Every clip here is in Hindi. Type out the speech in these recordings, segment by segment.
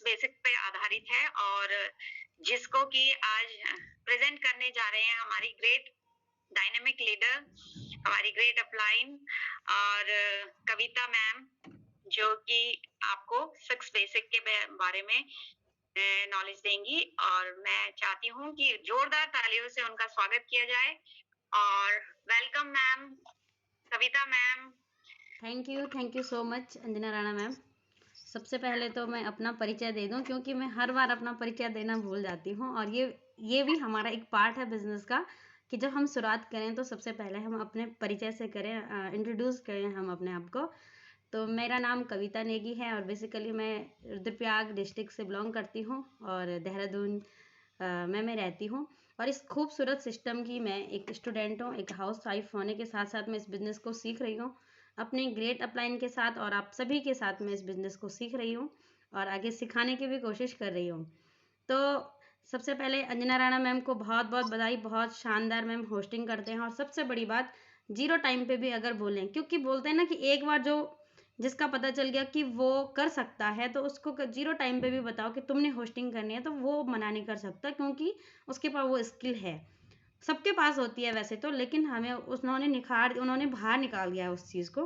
बेसिक पे आधारित है और जिसको कि आज प्रेज़ेंट करने जा रहे हैं हमारी ग्रेट डायनामिक लीडर, हमारी ग्रेट अपलाइन और कविता मैम, जो कि आपको 6 बेसिक के बारे में नॉलेज देंगी और मैं चाहती हूँ कि जोरदार तालियों से उनका स्वागत किया जाए और welcome ma'am, Kavita ma'am. Thank you so much Anjana Rana ma'am. सबसे पहले तो मैं अपना परिचय दे दूं क्योंकि मैं हर बार अपना परिचय देना भूल जाती हूं और ये भी हमारा एक पार्ट है बिजनेस का कि जब हम शुरुआत करें तो सबसे पहले हम अपने परिचय से करें, इंट्रोड्यूस करें हम अपने आप को। तो मेरा नाम कविता नेगी है और बेसिकली मैं रुद्रप्रयाग डिस्ट्रिक्ट से बिलोंग करती हूँ और देहरादून में मैं रहती हूँ। और इस खूबसूरत सिस्टम की मैं एक स्टूडेंट हूँ, एक हाउस वाइफ होने के साथ साथ मैं इस बिज़नेस को सीख रही हूँ अपने ग्रेट अपलाइन के साथ और आप सभी के साथ मैं इस बिज़नेस को सीख रही हूँ और आगे सिखाने की भी कोशिश कर रही हूँ। तो सबसे पहले अंजना राणा मैम को बहुत बहुत बधाई, बहुत शानदार मैम होस्टिंग करते हैं और सबसे बड़ी बात जीरो टाइम पे भी अगर बोलें, क्योंकि बोलते हैं ना कि एक बार जो जिसका पता चल गया कि वो कर सकता है तो उसको जीरो टाइम पे भी बताओ कि तुमने होस्टिंग करनी है तो वो मना नहीं कर सकता क्योंकि उसके पास वो स्किल है। सबके पास होती है वैसे तो, लेकिन हमें उन्होंने बाहर निकाल दिया उस चीज़ को।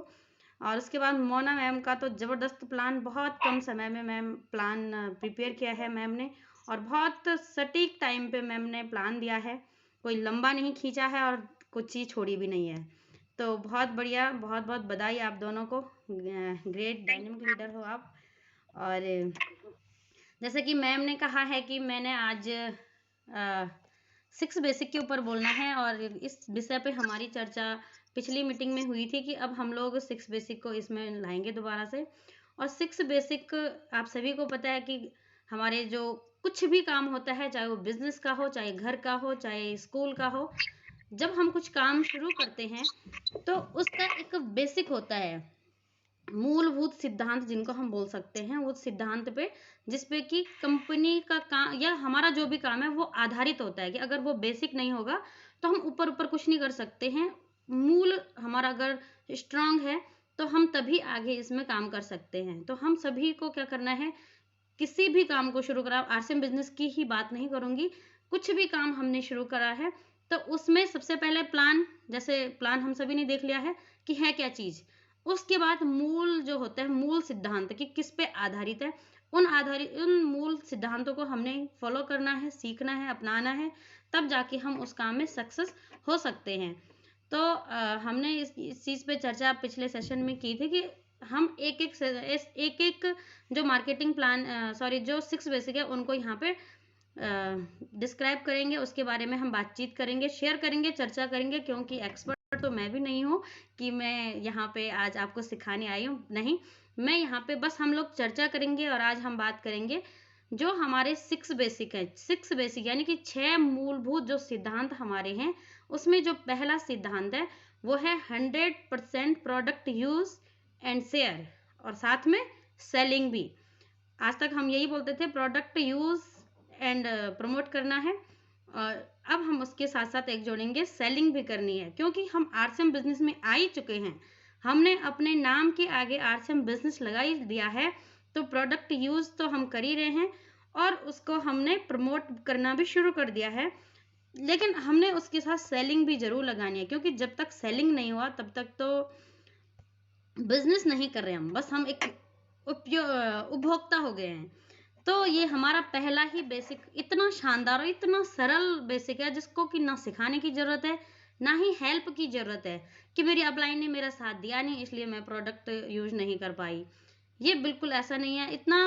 और उसके बाद मोना मैम का तो ज़बरदस्त प्लान, बहुत कम समय में मैम प्लान प्रिपेयर किया है मैम ने और बहुत सटीक टाइम पे मैम ने प्लान दिया है, कोई लंबा नहीं खींचा है और कुछ चीज़ छोड़ी भी नहीं है। तो बहुत बढ़िया, बहुत बहुत बधाई आप दोनों को, ग्रेट डायनेमिक लीडर हो आप। और जैसे कि मैम ने कहा है कि मैंने आज 6 बेसिक के ऊपर बोलना है और इस विषय पे हमारी चर्चा पिछली मीटिंग में हुई थी कि अब हम लोग 6 बेसिक को इसमें लाएंगे दोबारा से। और 6 बेसिक आप सभी को पता है कि हमारे जो कुछ भी काम होता है, चाहे वो बिजनेस का हो, चाहे घर का हो, चाहे स्कूल का हो, जब हम कुछ काम शुरू करते हैं तो उसका एक बेसिक होता है, मूलभूत सिद्धांत जिनको हम बोल सकते हैं, उस सिद्धांत पे जिसपे कि कंपनी का काम या हमारा जो भी काम है वो आधारित होता है कि अगर वो बेसिक नहीं होगा तो हम ऊपर ऊपर कुछ नहीं कर सकते हैं। मूल हमारा अगर स्ट्रांग है तो हम तभी आगे इसमें काम कर सकते हैं। तो हम सभी को क्या करना है, किसी भी काम को शुरू करा, आरसीएम बिजनेस की ही बात नहीं करूंगी, कुछ भी काम हमने शुरू करा है तो उसमें सबसे पहले प्लान, जैसे प्लान हम सभी ने देख लिया है कि है क्या चीज, उसके बाद मूल जो होता है, मूल सिद्धांत कि किस पे आधारित है, उन मूल सिद्धांतों को हमने फॉलो करना है, सीखना है, अपनाना है, तब जाके हम उस काम में सक्सेस हो सकते हैं। तो हमने इस चीज़ पे चर्चा पिछले सेशन में की थी कि हम एक एक जो मार्केटिंग प्लान, जो 6 बेसिक है उनको यहाँ पे डिस्क्राइब करेंगे, उसके बारे में हम बातचीत करेंगे, शेयर करेंगे, चर्चा करेंगे, क्योंकि एक्सपर्ट तो मैं भी नहीं हूँ कि मैं यहाँ पे आज आपको सिखाने आई हूँ, नहीं, मैं यहाँ पे बस हम लोग चर्चा करेंगे और आज हम बात करेंगे जो हमारे 6 बेसिक है, 6 बेसिक यानी कि 6 मूलभूत जो सिद्धांत हमारे हैं, उसमें जो पहला सिद्धांत है वो है 100% प्रोडक्ट यूज एंड शेयर और साथ में सेलिंग भी। आज तक हम यही बोलते थे प्रोडक्ट यूज एंड प्रमोट करना है और अब हम उसके साथ साथ एक जोड़ेंगे, सेलिंग भी करनी है, क्योंकि हम आरसीएम बिजनेस में आ ही चुके हैं, हमने अपने नाम के आगे आरसीएम बिजनेस लगा ही दिया है, तो प्रोडक्ट यूज तो हम कर ही रहे हैं और उसको हमने प्रमोट करना भी शुरू कर दिया है, लेकिन हमने उसके साथ सेलिंग भी जरूर लगानी है, क्योंकि जब तक सेलिंग नहीं हुआ तब तक तो बिजनेस नहीं कर रहे हम, बस हम एक उपभोक्ता हो गए हैं। तो ये हमारा पहला ही बेसिक इतना शानदार और इतना सरल बेसिक है जिसको कि ना सिखाने की जरूरत है ना ही हेल्प की जरूरत है कि मेरी अपलाइन ने मेरा साथ दिया नहीं इसलिए मैं प्रोडक्ट यूज नहीं कर पाई। ये बिल्कुल ऐसा नहीं है, इतना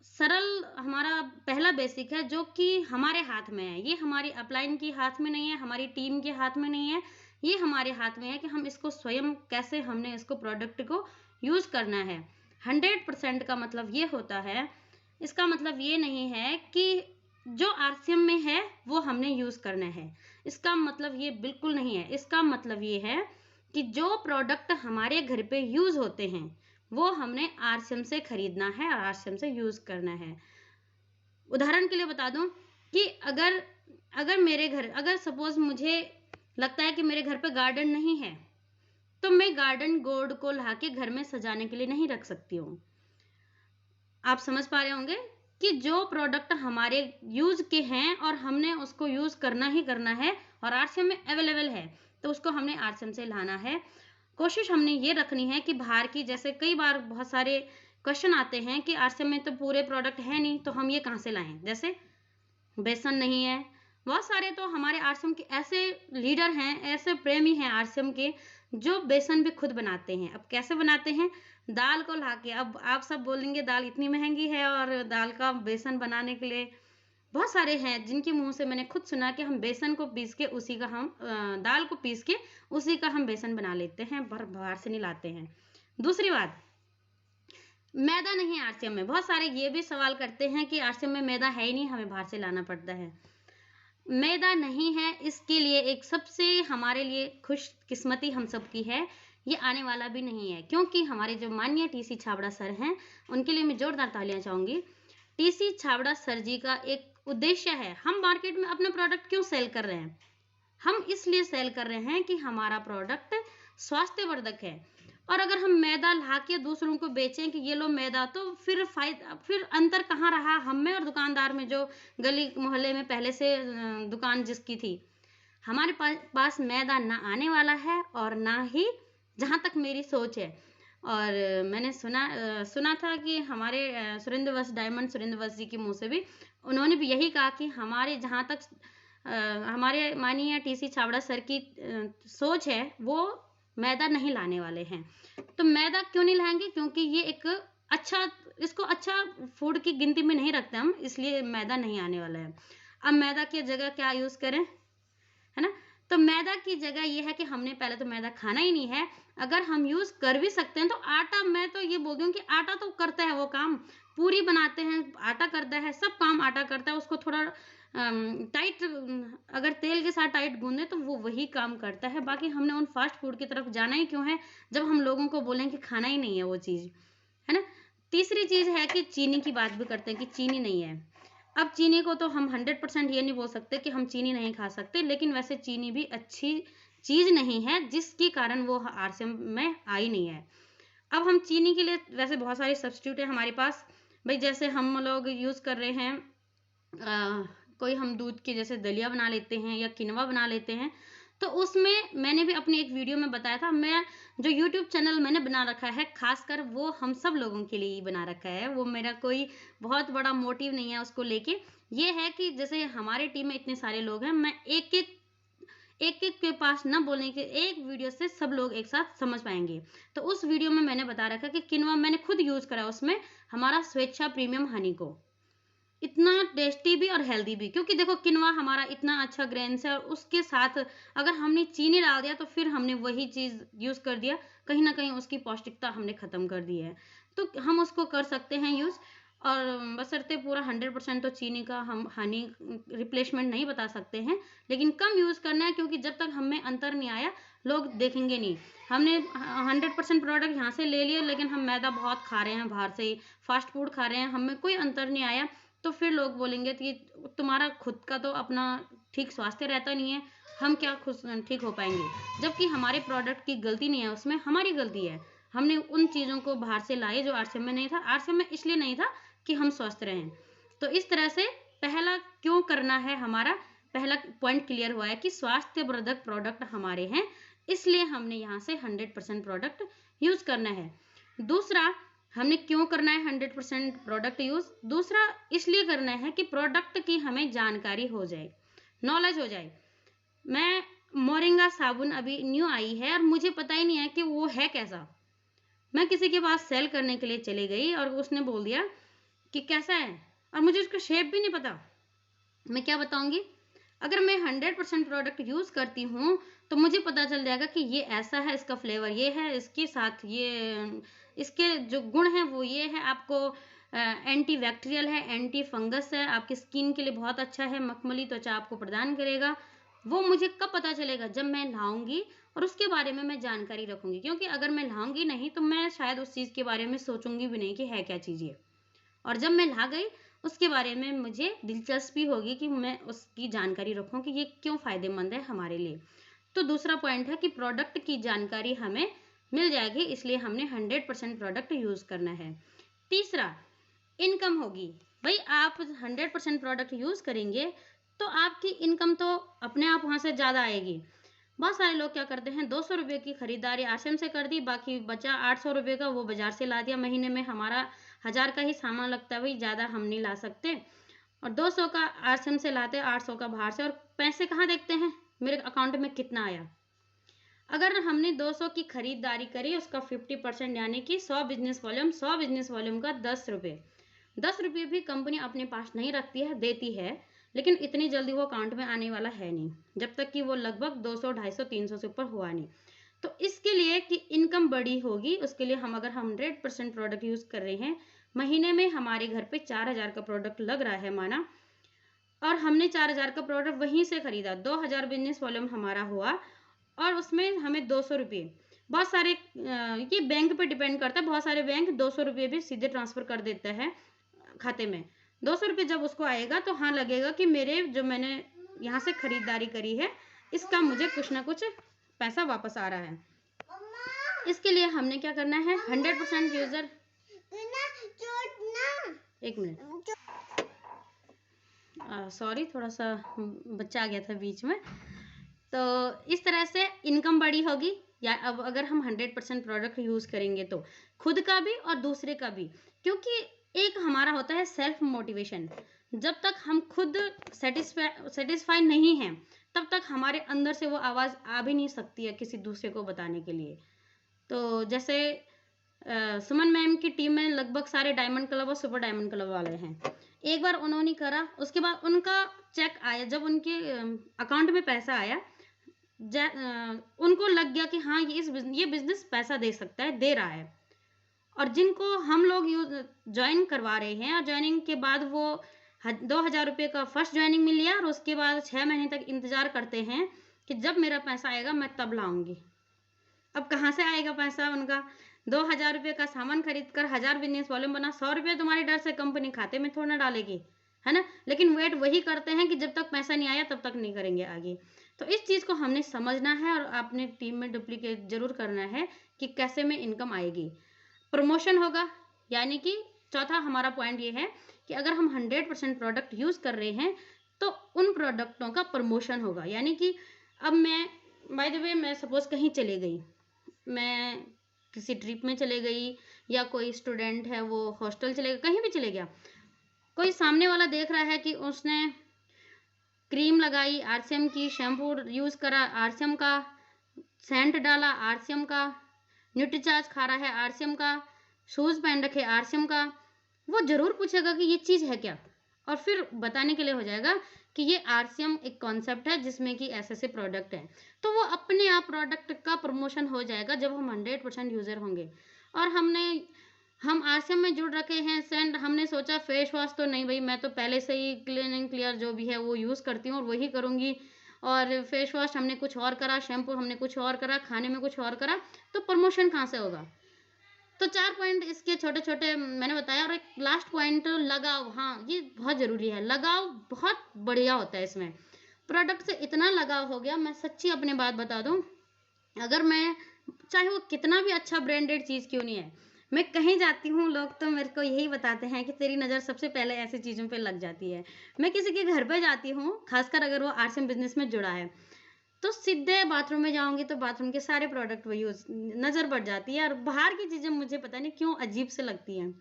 सरल हमारा पहला बेसिक है जो कि हमारे हाथ में है। ये हमारी अपलाइन की हाथ में नहीं है, हमारी टीम के हाथ में नहीं है, ये हमारे हाथ में है कि हम इसको स्वयं कैसे हमने इसको प्रोडक्ट को यूज करना है। 100% का मतलब ये होता है, इसका मतलब ये नहीं है कि जो आरसीएम में है वो हमने यूज करना है, इसका मतलब ये बिल्कुल नहीं है। इसका मतलब ये है कि जो प्रोडक्ट हमारे घर पे यूज होते हैं वो हमने आरसीएम से खरीदना है और आरसीएम से यूज करना है। उदाहरण के लिए बता दूं कि अगर अगर मेरे घर, अगर सपोज मुझे लगता है कि मेरे घर पे गार्डन नहीं है तो मैं गार्डन गोर्ड को लाके घर में सजाने के लिए नहीं रख सकती हूँ। आप समझ पा रहे होंगे कि जो प्रोडक्ट हमारे यूज के हैं और हमने उसको यूज करना ही करना है और आरसीएम में अवेलेबल है, तो उसको हमने आरसीएम से लाना है। कोशिश हमने ये रखनी है कि बाहर की, जैसे कई बार बहुत सारे क्वेश्चन आते हैं कि आरसीएम में तो पूरे प्रोडक्ट है नहीं, तो हम ये कहाँ से लाएं। जैसे बेसन नहीं है, बहुत सारे तो हमारे आरसीएम के ऐसे लीडर हैं, ऐसे प्रेमी हैं आरसीएम के, जो बेसन भी खुद बनाते हैं। अब कैसे बनाते हैं, दाल को लाके, अब आप सब बोलेंगे दाल इतनी महंगी है और दाल का बेसन बनाने के लिए बहुत सारे हैं जिनके मुंह से मैंने खुद सुना कि हम बेसन को पीस के उसी का हम दाल को पीस के उसी का हम बेसन बना लेते हैं, बाहर से नहीं लाते हैं। दूसरी बात, मैदा नहीं है आरसीएम में। बहुत सारे ये भी सवाल करते हैं कि आरसीएम में मैदा है ही नहीं, हमें बाहर से लाना पड़ता है। मैदा नहीं है, इसके लिए एक सबसे हमारे लिए खुशकिस्मती हम सबकी है, ये आने वाला भी नहीं है, क्योंकि हमारे जो माननीय टीसी छाबड़ा सर हैं, उनके लिए मैं जोरदार तालियां चाहूंगी। टीसी छाबड़ा सर जी का एक उद्देश्य है, हम मार्केट में अपना प्रोडक्ट क्यों सेल कर रहे हैं, हम इसलिए सेल कर रहे हैं कि हमारा प्रोडक्ट स्वास्थ्यवर्धक है। और अगर हम मैदा ला के दूसरों को बेचें कि ये लो मैदा, तो फिर अंतर कहाँ रहा हम में और दुकानदार में, जो गली मोहल्ले में पहले से दुकान जिसकी थी। हमारे पास मैदा ना आने वाला है और ना ही, जहाँ तक मेरी सोच है। और मैंने सुना था कि हमारे सुरेंद्र वस, डायमंड सुरेंद्र वस जी के मुंह से भी, उन्होंने भी यही कहा कि हमारे जहाँ तक हमारे माननीय टीसी छाबड़ा सर की सोच है, वो मैदा नहीं लाने वाले हैं। तो मैदा क्यों नहीं लाएंगे, क्योंकि ये एक इसको अच्छा फूड की गिनती में नहीं रखते हम, इसलिए मैदा नहीं आने वाला है। अब मैदा की जगह क्या यूज करें, है ना। तो मैदा की जगह ये है कि हमने पहले तो मैदा खाना ही नहीं है। अगर हम यूज कर भी सकते हैं तो आटा, मैं तो ये बोलती हूँ कि आटा तो करता है वो काम, पूरी बनाते हैं आटा करता है, सब काम आटा करता है। उसको थोड़ा टाइट, अगर तेल के साथ टाइट गूंदे तो वो वही काम करता है। बाकी हमने उन फास्ट फूड की तरफ जाना ही क्यों है, जब हम लोगों को बोलें कि खाना ही नहीं है वो चीज, है ना। तीसरी चीज है कि चीनी की बात भी करते हैं कि चीनी नहीं है। अब चीनी को तो हम 100% ये नहीं बोल सकते कि हम चीनी नहीं खा सकते, लेकिन वैसे चीनी भी अच्छी चीज नहीं है, जिसके कारण वो आरसीएम में आई नहीं है। अब हम चीनी के लिए वैसे बहुत सारे सब्स्टिट्यूट है हमारे पास भाई। जैसे हम लोग यूज कर रहे हैं कोई हम दूध के जैसे दलिया बना लेते हैं या किनवा बना लेते हैं, तो उसमें मैंने भी अपनी एक वीडियो में बताया था, मैं जो YouTube चैनल मैंने बना रखा है खासकर वो हम सब लोगों के लिए ही बना रखा है। वो मेरा कोई बहुत बड़ा मोटिव नहीं है उसको लेके। ये है कि जैसे हमारे टीम में इतने सारे लोग हैं, मैं एक एक के पास ना बोलने के, एक वीडियो से सब लोग एक साथ समझ पाएंगे। तो उस वीडियो में मैंने बता रखा कि किनवा मैंने खुद यूज करा, उसमें हमारा स्वेच्छा प्रीमियम हनी को, इतना टेस्टी भी और हेल्दी भी। क्योंकि देखो किनवा हमारा इतना अच्छा ग्रेन्स है, और उसके साथ अगर हमने चीनी डाल दिया तो फिर हमने वही चीज यूज कर दिया, कहीं ना कहीं उसकी पौष्टिकता हमने खत्म कर दी है। तो हम उसको कर सकते हैं यूज, और बशर्ते पूरा 100% तो चीनी का हम हनी रिप्लेसमेंट नहीं बता सकते हैं, लेकिन कम यूज करना है, क्योंकि जब तक हमें अंतर नहीं आया लोग देखेंगे नहीं। हमने 100% प्रोडक्ट यहाँ से ले लिए, लेकिन हम मैदा बहुत खा रहे हैं, बाहर से ही फास्ट फूड खा रहे हैं, हमें कोई अंतर नहीं आया, तो फिर लोग बोलेंगे कि तुम्हारा खुद का तो अपना ठीक स्वास्थ्य रहता नहीं है, हम क्या खुद ठीक हो पाएंगे। जबकि हमारे प्रोडक्ट की गलती नहीं है, उसमें हमारी गलती है। हमने उन चीज़ों को बाहर से लाए जो आरसीएम में नहीं था। आरसीएम में इसलिए नहीं था कि हम स्वस्थ रहें। तो इस तरह से पहला क्यों करना है, हमारा पहला पॉइंट क्लियर हुआ है कि स्वास्थ्यवर्धक प्रोडक्ट हमारे हैं, इसलिए हमने यहाँ से 100% प्रोडक्ट यूज करना है। दूसरा, हमने क्यों करना है 100% प्रोडक्ट यूज, दूसरा इसलिए करना है कि प्रोडक्ट की हमें जानकारी हो जाए, नॉलेज हो जाए। मैं मोरिंगा साबुन अभी न्यू आई है और मुझे पता ही नहीं है कि वो है कैसा। मैं किसी के पास सेल करने के लिए चली गई और उसने बोल दिया कि कैसा है, और मुझे उसका शेप भी नहीं पता, मैं क्या बताऊंगी। अगर मैं 100% प्रोडक्ट यूज करती हूँ तो मुझे पता चल जाएगा कि ये ऐसा है, इसका फ्लेवर ये है, इसके साथ ये, इसके जो गुण हैं वो ये है, आपको एंटी बैक्टीरियल है, एंटी फंगस है, आपकी स्किन के लिए बहुत अच्छा है, मखमली त्वचा आपको प्रदान करेगा। वो मुझे कब पता चलेगा, जब मैं नहाऊंगी और उसके बारे में मैं जानकारी रखूंगी। क्योंकि अगर मैं नहाऊंगी नहीं तो मैं शायद उस चीज़ के बारे में सोचूंगी भी नहीं कि है क्या चीज़ ये, और जब मैं नहा गई उसके बारे में मुझे दिलचस्पी होगी कि मैं उसकी जानकारी रखूं कि ये क्यों फायदेमंद है हमारे लिए। तो दूसरा पॉइंट है कि प्रोडक्ट की जानकारी हमें मिल जाएगी, इसलिए हमने 100% प्रोडक्ट यूज करना है। तीसरा, इनकम होगी। भाई आप 100% प्रोडक्ट यूज़ करेंगे तो आपकी इनकम तो अपने आप वहाँ से ज़्यादा आएगी। बहुत सारे लोग क्या करते हैं, 200 रुपये की खरीदारी आश्रम से कर दी, बाकी बचा 800 रुपये का वो बाजार से ला दिया। महीने में हमारा 1000 का ही सामान लगता है, भाई ज़्यादा हम नहीं ला सकते, और 200 का आश्रम से लाते, 800 का बाहर से, और पैसे कहाँ देखते हैं मेरे अकाउंट में कितना आया। अगर हमने 200 की खरीदारी करी, उसका 50% यानी कि 100 बिजनेस वॉल्यूम का 10 रुपये। 10 रुपये भी कंपनी अपने पास नहीं रखती है, देती है, लेकिन इतनी जल्दी वो अकाउंट में आने वाला है नहीं, जब तक कि वो लगभग 200, 250, 300 से ऊपर हुआ नहीं। तो इसके लिए कि इनकम बड़ी होगी, उसके लिए हम अगर 100% प्रोडक्ट यूज़ कर रहे हैं, महीने में हमारे घर पे 4000 का प्रोडक्ट लग रहा है माना, और हमने 4000 का प्रोडक्ट वहीं से खरीदा, 2000 बिजनेस वॉल्यूम हमारा हुआ, और उसमें हमें 200 रुपये, बहुत सारे ये बैंक पे डिपेंड करता है, बहुत सारे बैंक 200 रुपये भी सीधे ट्रांसफ़र कर देता है खाते में। 200 रुपये जब उसको आएगा तो हाँ लगेगा कि मेरे जो मैंने यहाँ से खरीदारी करी है, इसका मुझे कुछ ना कुछ पैसा वापस आ रहा है। इसके लिए हमने क्या करना है, 100% यूज़र, एक मिनट, सॉरी थोड़ा सा बच्चा आ गया था बीच में। तो इस तरह से इनकम बड़ी होगी, या अब अगर हम 100% प्रोडक्ट यूज़ करेंगे तो खुद का भी और दूसरे का भी, क्योंकि एक हमारा होता है सेल्फ मोटिवेशन। जब तक हम खुद सेटिस्फाई नहीं हैं, तब तक हमारे अंदर से वो आवाज़ आ भी नहीं सकती है किसी दूसरे को बताने के लिए। तो जैसे सुमन मैम की टीम में लगभग सारे डायमंड क्लब और सुपर डायमंड क्लब वाले हैं। एक बार उन्होंने करा, उसके बाद उनका चेक आया, जब उनके अकाउंट में पैसा आया, उनको लग गया कि हाँ ये बिजनेस पैसा दे सकता है, दे रहा है। और जिनको हम लोग ज्वाइन करवा रहे हैं, और ज्वाइनिंग के बाद वो 2000 रुपये का फर्स्ट ज्वाइनिंग मिल लिया, और उसके बाद 6 महीने तक इंतज़ार करते हैं कि जब मेरा पैसा आएगा मैं तब लाऊंगी। अब कहाँ से आएगा पैसा उनका? 2000 रुपये का सामान खरीद कर 1000 बिजनेस वॉल्यूम बना, 100 रुपये तुम्हारे डर से कंपनी खाते में थोड़ा ना डालेगी, है ना। लेकिन वेट वही करते हैं कि जब तक पैसा नहीं आया तब तक नहीं करेंगे आगे। तो इस चीज़ को हमने समझना है, और अपने टीम में डुप्लीकेट जरूर करना है कि कैसे में इनकम आएगी। प्रमोशन होगा, यानी कि चौथा हमारा पॉइंट ये है कि अगर हम 100% प्रोडक्ट यूज़ कर रहे हैं तो उन प्रोडक्टों का प्रमोशन होगा। यानी कि अब मैं बाय द वे मैं सपोज कहीं चले गई, मैं किसी ट्रिप में चले गई, या कोई स्टूडेंट है वो हॉस्टल चले गया, कहीं भी चले गया, कोई सामने वाला देख रहा है कि उसने क्रीम लगाई आरसीएम की, शैम्पू यूज़ करा आरसीएम का, सेंट डाला आरसीएम का, न्यूट्रीचार्ज खा रहा है आरसीएम का, शूज़ पहन रखे आरसीएम का, वो ज़रूर पूछेगा कि ये चीज़ है क्या, और फिर बताने के लिए हो जाएगा कि ये आरसीएम एक कॉन्सेप्ट है जिसमें कि ऐसे प्रोडक्ट हैं। तो वो अपने आप प्रोडक्ट का प्रमोशन हो जाएगा जब हम 100% यूज़र होंगे। और हम आरसीएम में जुड़ रखे हैं, सेंट, हमने सोचा फेस वॉश तो नहीं भाई, मैं तो पहले से ही क्लीन एंड क्लियर जो भी है वो यूज़ करती हूँ और वही करूँगी, और फेस वॉश हमने कुछ और करा, शैम्पू हमने कुछ और करा, खाने में कुछ और करा, तो प्रमोशन कहाँ से होगा। तो 4 पॉइंट इसके छोटे-छोटे मैंने बताया, और एक लास्ट पॉइंट लगाव, हाँ, ये बहुत ज़रूरी है। लगाव बहुत बढ़िया होता है इसमें। प्रोडक्ट से इतना लगाव हो गया, मैं सच्ची अपनी बात बता दूँ, अगर मैं चाहे वो कितना भी अच्छा ब्रांडेड चीज़ क्यों नहीं है, मैं कहीं जाती हूँ, लोग तो मेरे को यही बताते हैं कि तेरी नज़र सबसे पहले ऐसी चीज़ों पे लग जाती है। मैं किसी के घर पे जाती हूँ, खासकर अगर वो आरसीएम बिज़नेस में जुड़ा है, तो सीधे बाथरूम में जाऊँगी तो बाथरूम के सारे प्रोडक्ट वही नज़र पड़ जाती है, और बाहर की चीज़ें मुझे पता नहीं क्यों अजीब से लगती हैं।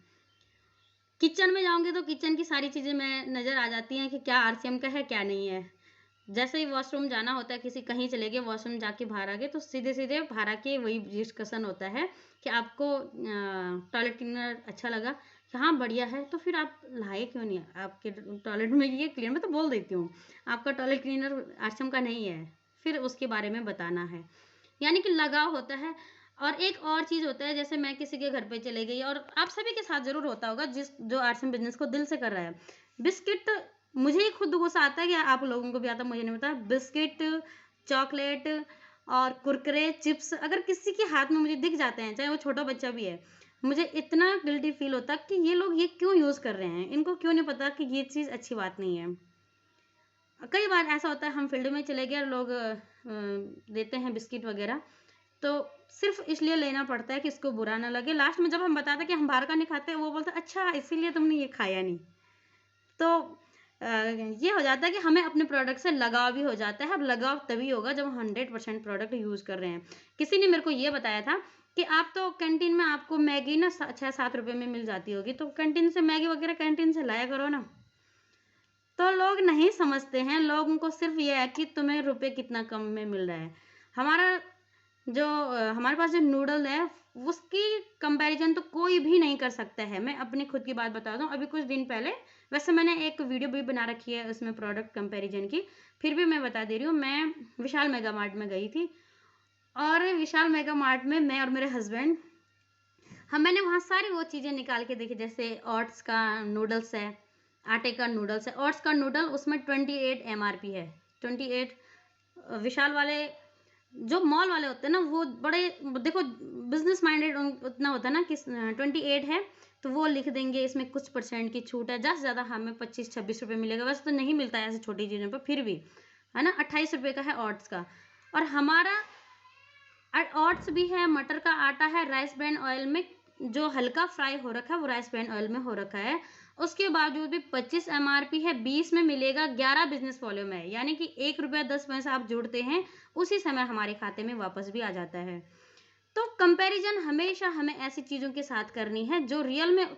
किचन में जाऊँगी तो किचन की सारी चीज़ें मैं नज़र आ जाती हैं कि क्या आरसीएम का है, क्या नहीं है। जैसे ही वॉशरूम जाना होता है, किसी कहीं चले गए, वॉशरूम जाके बाहर आ गए, तो सीधे-सीधे बाहर आके वही डिस्कशन होता है कि आपको टॉयलेट क्लीनर अच्छा लगा? कि हाँ, बढ़िया है, तो फिर आप लाए क्यों नहीं? आपके टॉयलेट में ये क्लीनर, मैं तो बोल देती हूँ, आपका टॉयलेट क्लीनर आरसीएम का नहीं है, फिर उसके बारे में बताना है। यानी कि लगाव होता है। और एक और चीज़ होता है, जैसे मैं किसी के घर पे चले गई, और आप सभी के साथ ज़रूर होता होगा जो आरसीएम बिज़नेस को दिल से कर रहा है। बिस्किट, मुझे ही खुद गुस्सा आता है कि आप लोगों को भी आता है, मुझे नहीं पता। बिस्किट, चॉकलेट और कुरकुरे, चिप्स अगर किसी के हाथ में मुझे दिख जाते हैं, चाहे वो छोटा बच्चा भी है, मुझे इतना गिल्टी फील होता है कि ये लोग ये क्यों यूज़ कर रहे हैं, इनको क्यों नहीं पता कि ये चीज़ अच्छी बात नहीं है। कई बार ऐसा होता है, हम फील्ड में चले गए और लोग देते हैं बिस्किट वगैरह, तो सिर्फ इसलिए लेना पड़ता है कि इसको बुरा ना लगे। लास्ट में जब हम बताते हैं कि हम बाहर का नहीं खाते, वो बोलते अच्छा इसीलिए तुमने ये खाया नहीं। तो ये हो जाता है कि हमें अपने प्रोडक्ट से लगाव भी हो जाता है। अब लगाव तभी होगा जब हम 100% प्रोडक्ट यूज़ कर रहे हैं। किसी ने मेरे को ये बताया था कि आप तो कैंटीन में आपको मैगी ना 6-7 रुपए में मिल जाती होगी, तो कैंटीन से मैगी वगैरह कैंटीन से लाया करो ना। तो लोग नहीं समझते हैं, लोगों को सिर्फ़ ये है कि तुम्हें रुपए कितना कम में मिल रहा है। हमारा जो हमारे पास जो नूडल है, उसकी कंपैरिज़न तो कोई भी नहीं कर सकता है। मैं अपनी खुद की बात बताता हूँ, अभी कुछ दिन पहले वैसे मैंने एक वीडियो भी बना रखी है उसमें प्रोडक्ट कंपैरिज़न की, फिर भी मैं बता दे रही हूँ। मैं विशाल मेगा मार्ट में गई थी और विशाल मेगा मार्ट में मैं और मेरे हस्बैंड मैंने वहाँ सारी वो चीज़ें निकाल के देखी, जैसे ओट्स का नूडल्स है, आटे का नूडल्स है। ओट्स का नूडल उसमें 28 एमआरपी है, 28। विशाल वाले जो मॉल वाले होते हैं ना, वो बड़े देखो बिजनेस माइंडेड उतना होता है ना कि 28 है तो वो लिख देंगे इसमें कुछ परसेंट की छूट है, ज़्यादा से ज़्यादा हमें 25-26 रुपये मिलेगा। वैसे तो नहीं मिलता है ऐसी छोटी चीज़ों पर, फिर भी है ना। 28 रुपये का है ओट्स का, और हमारा ओट्स भी है, मटर का आटा है, राइस ब्रान ऑयल में जो हल्का फ्राई हो रखा है वो राइस ब्रान ऑयल में हो रखा है। उसके बावजूद भी 25 एमआरपी है, 20 में मिलेगा, 11 बिजनेस वॉल्यूम है, यानी कि 1 रुपया 10 पैसा आप जोड़ते हैं उसी समय हमारे खाते में वापस भी आ जाता है। तो कंपैरिजन हमेशा हमें ऐसी चीज़ों के साथ करनी है जो रियल में